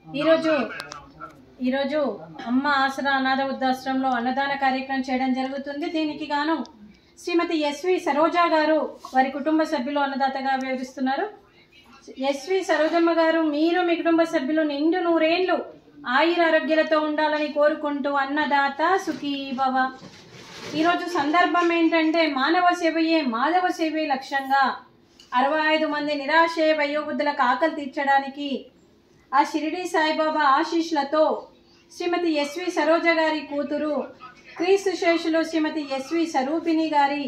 ఈరోజు అమ్మ ఆసరా అనాథ వృద్ధాశ్రమంలో అన్నదాన కార్యక్రమం చేయడం జరుగుతుంది. దీనికి గాను శ్రీమతి ఎస్వి సరోజా గారు వారి కుటుంబ సభ్యులు అన్నదాతగా వివరిస్తున్నారు. ఎస్వి సరోజమ్మ గారు, మీరు మీ కుటుంబ సభ్యులు నిండు నూరేళ్లు ఆయురారోగ్యాలతో ఉండాలని కోరుకుంటూ అన్నదాత సుఖీ భవ. ఈరోజు సందర్భం ఏంటంటే మానవ సేవయే మాధవ సేవే లక్ష్యంగా 65 మంది నిరాశయ వయోవృద్ధులకు ఆకలి తీర్చడానికి ఆ షిరిడి సాయిబాబా ఆశీస్సులతో శ్రీమతి ఎస్వి సరోజ గారి కూతురు క్రీస్తు శేషులు శ్రీమతి ఎస్వి స్వరూపిణి గారి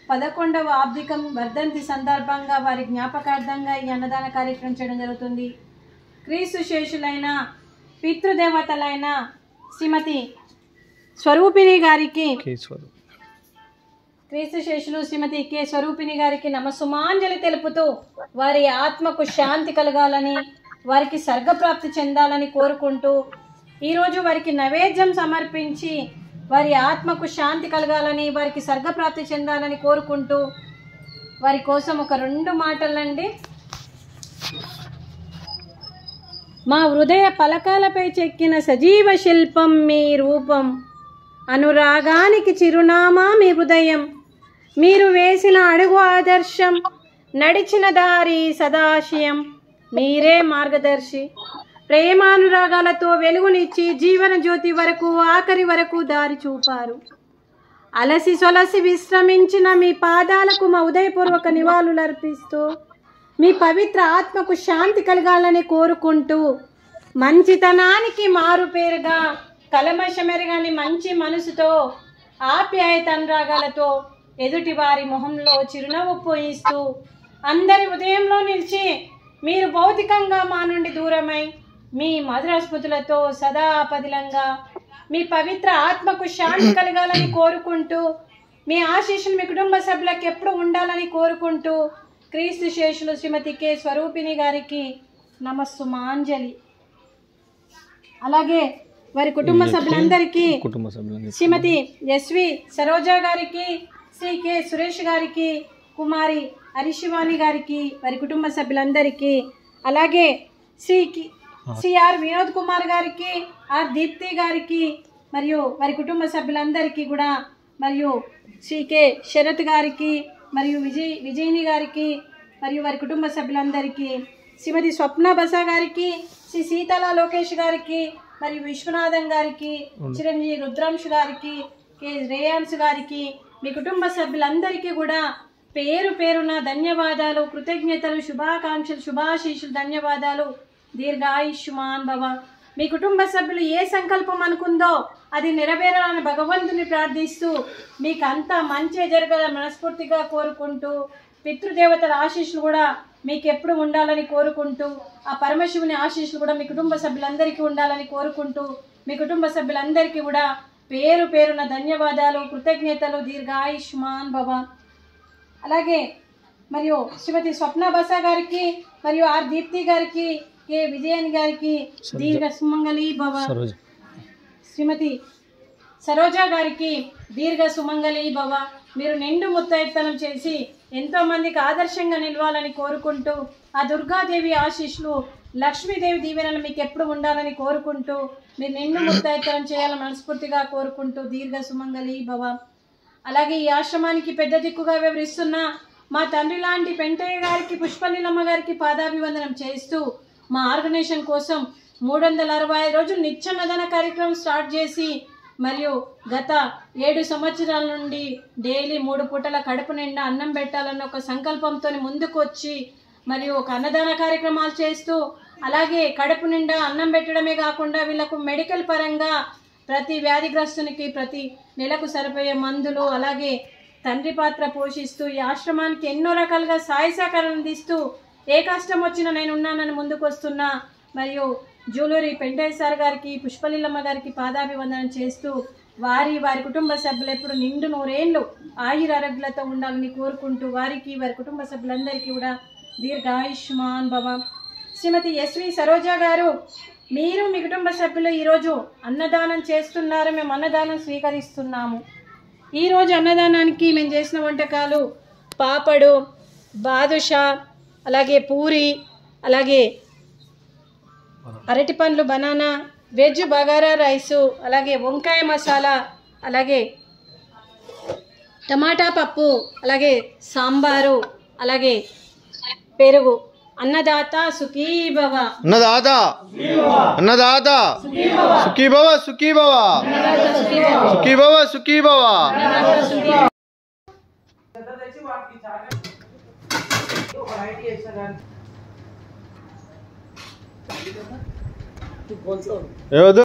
11వ ఆబ్దికం వర్ధంతి సందర్భంగా వారి జ్ఞాపకార్థంగా ఈ అన్నదాన కార్యక్రమం చేయడం జరుగుతుంది. క్రీస్తు శేషులైన పితృదేవతలైన శ్రీమతి స్వరూపిణి గారికి క్రీస్తు శేషులు శ్రీమతి కె స్వరూపిణి గారికి నమస్సుమాంజలి తెలుపుతూ వారి ఆత్మకు శాంతి కలగాలని, వారికి స్వర్గప్రాప్తి చెందాలని కోరుకుంటూ ఈరోజు వారికి నైవేద్యం సమర్పించి వారి ఆత్మకు శాంతి కలగాలని, వారికి స్వర్గప్రాప్తి చెందాలని కోరుకుంటూ వారి కోసం ఒక 2 మాటలండి. మా హృదయ పలకాలపై చెక్కిన సజీవ శిల్పం మీ రూపం, అనురాగానికి చిరునామా మీ హృదయం, మీరు వేసిన అడుగు ఆదర్శం, నడిచిన దారి సదాశయం, మీరే మార్గదర్శి. ప్రేమానురాగాలతో వెలుగునిచ్చి జీవన జ్యోతి వరకు ఆఖరి వరకు దారి చూపారు. అలసి సొలసి విశ్రమించిన మీ పాదాలకు మా ఉదయపూర్వక నివాళులర్పిస్తూ మీ పవిత్ర ఆత్మకు శాంతి కలగాలని కోరుకుంటూ మంచితనానికి మారు పేరుగా కలమషమెరగని మంచి మనసుతో ఆప్యాయత అనురాగాలతో ఎదుటి వారి మొహంలో చిరునవ్వు పోయిస్తూ అందరి ఉదయంలో నిలిచి మీరు భౌతికంగా మా నుండి దూరమై మీ మధుర స్మృతులతో సదా పదిలంగా మీ పవిత్ర ఆత్మకు శాంతి కలగాలని కోరుకుంటూ మీ ఆశీస్సులు మీ కుటుంబ సభ్యులకు ఎప్పుడు ఉండాలని కోరుకుంటూ క్రీస్తు శేషులు శ్రీమతి కె స్వరూపిణి గారికి నమస్సుమాంజలి. అలాగే వారి కుటుంబ సభ్యులందరికీ శ్రీమతి ఎస్వి సరోజా గారికి, శ్రీ కె సురేష్ గారికి, కుమారి హరిశివాణి గారికి, వారి కుటుంబ సభ్యులందరికీ, అలాగే శ్రీ ఆర్ వినోద్ కుమార్ గారికి, ఆర్ దీప్తి గారికి మరియు వారి కుటుంబ సభ్యులందరికీ కూడా, మరియు శ్రీ కె శరత్ గారికి మరియు విజయిని గారికి మరియు వారి కుటుంబ సభ్యులందరికీ, శ్రీమతి స్వప్న బసా గారికి, శ్రీ సీతల లోకేష్ గారికి మరియు విశ్వనాథం గారికి, చిరంజీవి రుద్రాంశ్ గారికి, కె రేయాన్స్ గారికి, మీ కుటుంబ సభ్యులందరికీ కూడా పేరు పేరున ధన్యవాదాలు, కృతజ్ఞతలు, శుభాకాంక్షలు, శుభాశీషులు, ధన్యవాదాలు. దీర్ఘాయుష్మాన్ భవ. మీ కుటుంబ సభ్యులు ఏ సంకల్పం అనుకుందో అది నెరవేరాలని భగవంతుని ప్రార్థిస్తూ మీకు అంతా మంచి జరగాలని మనస్ఫూర్తిగా కోరుకుంటూ పితృదేవతల ఆశీస్సులు కూడా మీకు ఎప్పుడు ఉండాలని కోరుకుంటూ ఆ పరమశివుని ఆశీస్సులు కూడా మీ కుటుంబ సభ్యులందరికీ ఉండాలని కోరుకుంటూ మీ కుటుంబ సభ్యులందరికీ కూడా పేరు పేరున ధన్యవాదాలు, కృతజ్ఞతలు. దీర్ఘాయుష్మాన్ భవ. అలాగే మరియు శ్రీమతి స్వప్న బసా గారికి మరియు ఆర్ దీప్తి గారికి, కె విజయన్ గారికి దీర్ఘ సుమంగళి భవ. శ్రీమతి సరోజా గారికి దీర్ఘ సుమంగళి భవ. మీరు నిండు ముత్తైత్తనం చేసి ఎంతో మందికి ఆదర్శంగా నిలవాలని కోరుకుంటూ ఆ దుర్గాదేవి ఆశీస్సులు, లక్ష్మీదేవి దీవెనలు మీకు ఎప్పుడు ఉండాలని కోరుకుంటూ మీరు నిండు ముత్తైత్తనం చేయాలని మనస్ఫూర్తిగా కోరుకుంటూ దీర్ఘ సుమంగళి భవ. అలాగే ఈ ఆశ్రమానికి పెద్ద దిక్కుగా వివరిస్తున్న మా తండ్రి లాంటి పెంటయ్య గారికి, పుష్పలీలమ్మ గారికి పాదాభివందనం చేస్తూ మా ఆర్గనైజేషన్ కోసం 365 రోజులు నిత్యన్నదాన కార్యక్రమం స్టార్ట్ చేసి మరియు గత 7 సంవత్సరాల నుండి డైలీ 3 పూటల కడుపు నిండా అన్నం పెట్టాలన్న ఒక సంకల్పంతో ముందుకు వచ్చి మరియు ఒక అన్నదాన కార్యక్రమాలు చేస్తూ అలాగే కడుపు నిండా అన్నం పెట్టడమే కాకుండా వీళ్ళకు మెడికల్ పరంగా ప్రతి వ్యాధిగ్రస్తునికి ప్రతి నెలకు సరిపోయే మందులు, అలాగే తండ్రి పాత్ర పోషిస్తూ ఈ ఆశ్రమానికి ఎన్నో రకాలుగా సహాయ సహకారం అందిస్తూ ఏ కష్టం వచ్చినా నేను ఉన్నానని ముందుకు వస్తున్నా మరియు జూలూరి పెంటయ్య సార్ గారికి, పుష్పలీలమ్మ గారికి పాదాభివందనం చేస్తూ వారి కుటుంబ సభ్యులు ఎప్పుడు నిండు నూరేళ్లు ఆయురారోగ్యాలతో ఉండాలని కోరుకుంటూ వారికి, వారి కుటుంబ సభ్యులందరికీ కూడా దీర్ఘాయుష్మాన్ భవ. శ్రీమతి ఎస్వి సరోజా గారు, మీరు మీ కుటుంబ సభ్యులు ఈరోజు అన్నదానం చేస్తున్నారు, మేము అన్నదానం స్వీకరిస్తున్నాము. ఈరోజు అన్నదానానికి మేము చేసిన వంటకాలు పాపడు, బాదుషా, అలాగే పూరి, అలాగే అరటి పండ్లు బనానా, వెజ్ బగారా రైసు, అలాగే వంకాయ మసాలా, అలాగే టమాటా పప్పు, అలాగే సాంబారు, అలాగే పెరుగు. అన్నదాత సుఖీ భవ, అన్నదాత అన్నదాత సుఖీ భవ, సుఖీ భవ, సుఖీ భవ, సుఖీ భవ. ఏవద్దు